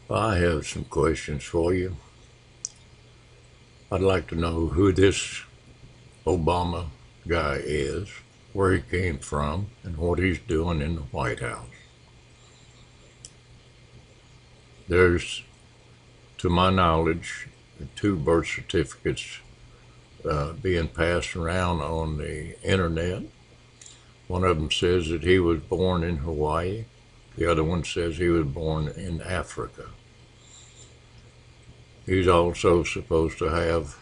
I have some questions for you. I'd like to know who this Obama guy is, where he came from, and what he's doing in the White House. There's, to my knowledge, two birth certificates being passed around on the internet. One of them says that he was born in Hawaii. The other one says he was born in Africa. He's also supposed to have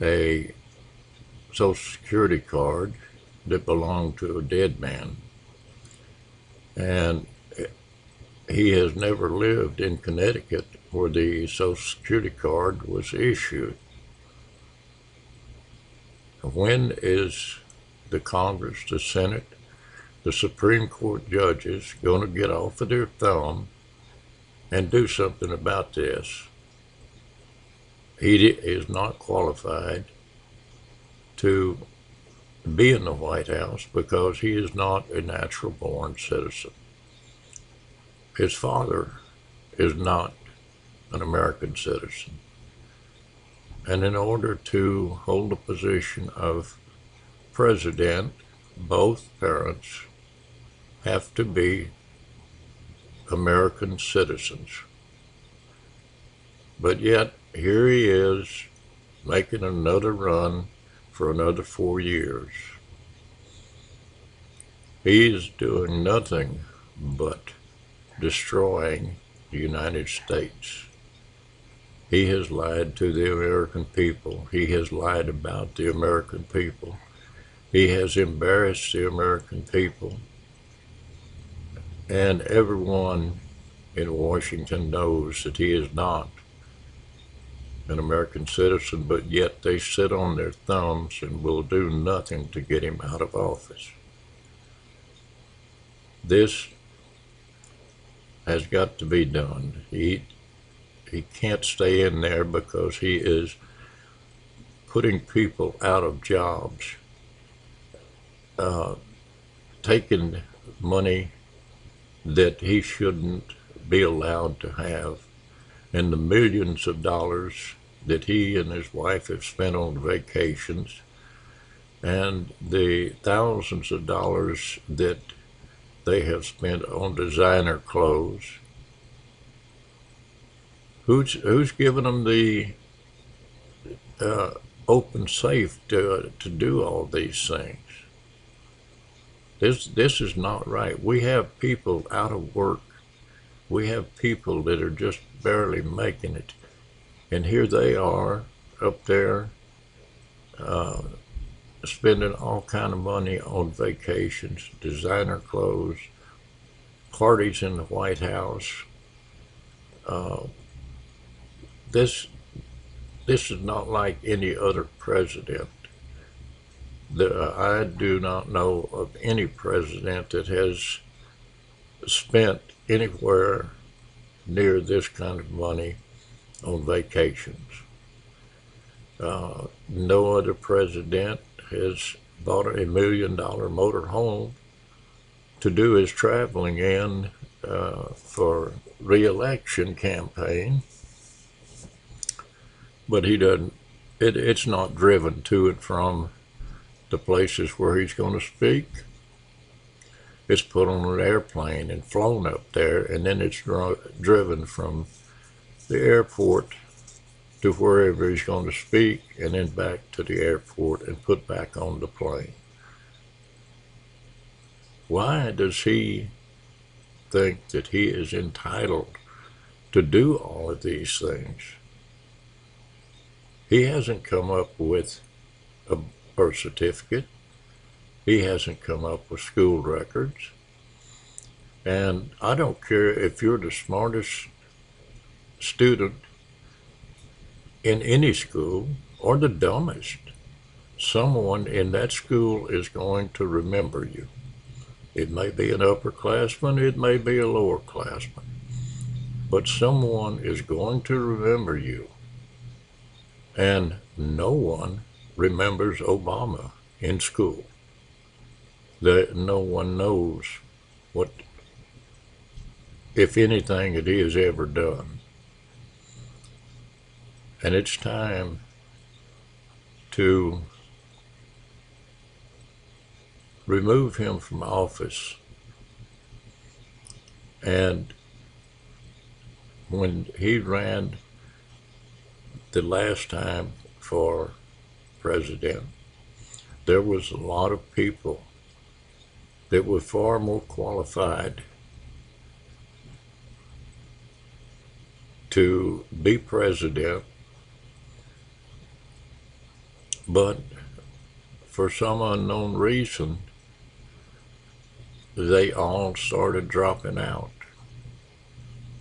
a Social Security card that belonged to a dead man. And he has never lived in Connecticut where the Social Security card was issued. When is the Congress, the Senate, the Supreme Court judges going to get off of their thumb and do something about this? He is not qualified to be in the White House because he is not a natural born citizen. His father is not an American citizen. And in order to hold the position of president, both parents have to be American citizens. But yet, here he is making another run for another 4 years. He's doing nothing but destroying the United States. He has lied to the American people. He has lied about the American people. He has embarrassed the American people. And everyone in Washington knows that he is not an American citizen, but yet they sit on their thumbs and will do nothing to get him out of office. This has got to be done. He can't stay in there because he is putting people out of jobs, taking money that he shouldn't be allowed to have, and the millions of dollars that he and his wife have spent on vacations, and the thousands of dollars that they have spent on designer clothes. Who's giving them the open safe to do all these things? This is not right. We have people out of work. We have people that are just barely making it, and here they are up there spending all kind of money on vacations, designer clothes, parties in the White House. This this is not like any other president. I do not know of any president that has spent anywhere near this kind of money on vacations. No other president has bought $1 million motor home to do his traveling in for re-election campaign, but he doesn't. It's not driven to and from the places where he's going to speak. It's put on an airplane and flown up there, and then it's driven from the airport to wherever he's going to speak, and then back to the airport and put back on the plane. Why does he think that he is entitled to do all of these things? He hasn't come up with a birth certificate. He hasn't come up with school records. And I don't care if you're the smartest student in any school or the dumbest. Someone in that school is going to remember you. It may be an upperclassman, it may be a lowerclassman, but someone is going to remember you. And no one remembers Obama in school. No one knows what if anything, that he has ever done. And it's time to remove him from office. And when he ran the last time for president, there was a lot of people that were far more qualified to be president, but for some unknown reason, they all started dropping out.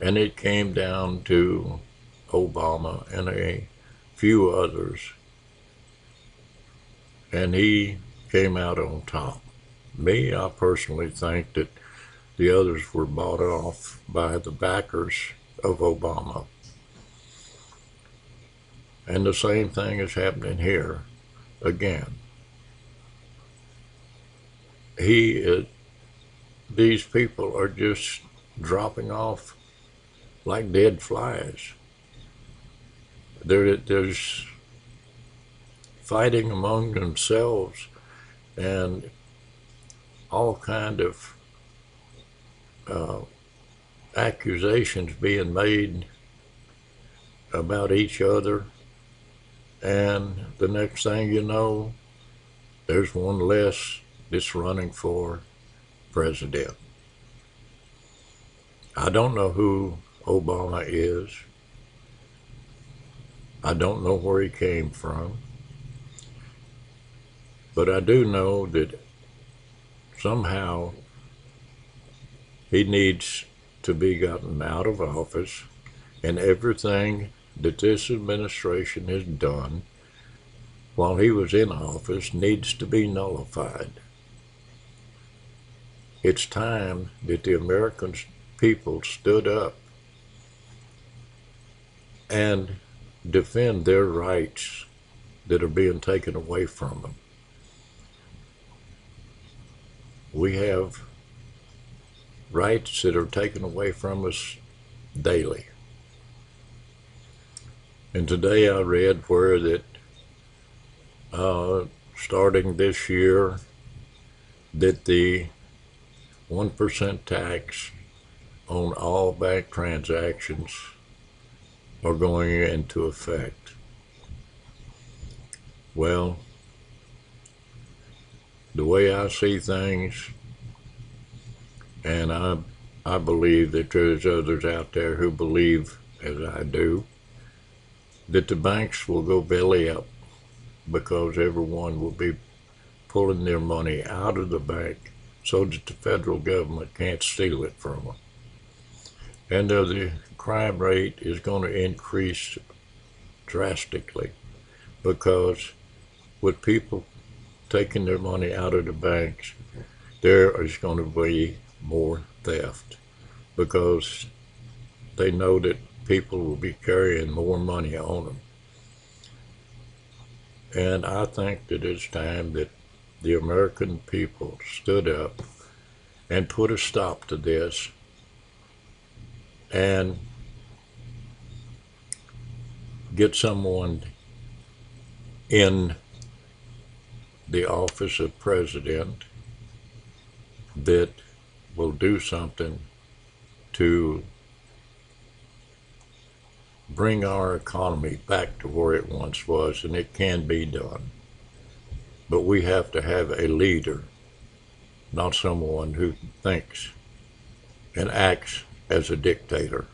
And it came down to Obama and a few others. And he came out on top. Me, I personally think that the others were bought off by the backers of Obama. And the same thing is happening here again. These people are just dropping off like dead flies. There's fighting among themselves and all kind of accusations being made about each other, and the next thing you know, there's one less that's running for president. I don't know who Obama is. I don't know where he came from. But I do know that somehow he needs to be gotten out of office, and everything that this administration has done while he was in office needs to be nullified. It's time that the American people stood up and defend their rights that are being taken away from them. We have rights that are taken away from us daily. And today I read where that starting this year, that the 1% tax on all bank transactions are going into effect. Well, the way I see things, and I believe that there's others out there who believe as I do, that the banks will go belly up because everyone will be pulling their money out of the bank so that the federal government can't steal it from them. And the crime rate is going to increase drastically because with people taking their money out of the banks, there is going to be more theft because they know that people will be carrying more money on them. And I think that it's time that the American people stood up and put a stop to this and get someone in the office of president that will do something to bring our economy back to where it once was, and it can be done. But we have to have a leader, not someone who thinks and acts as a dictator.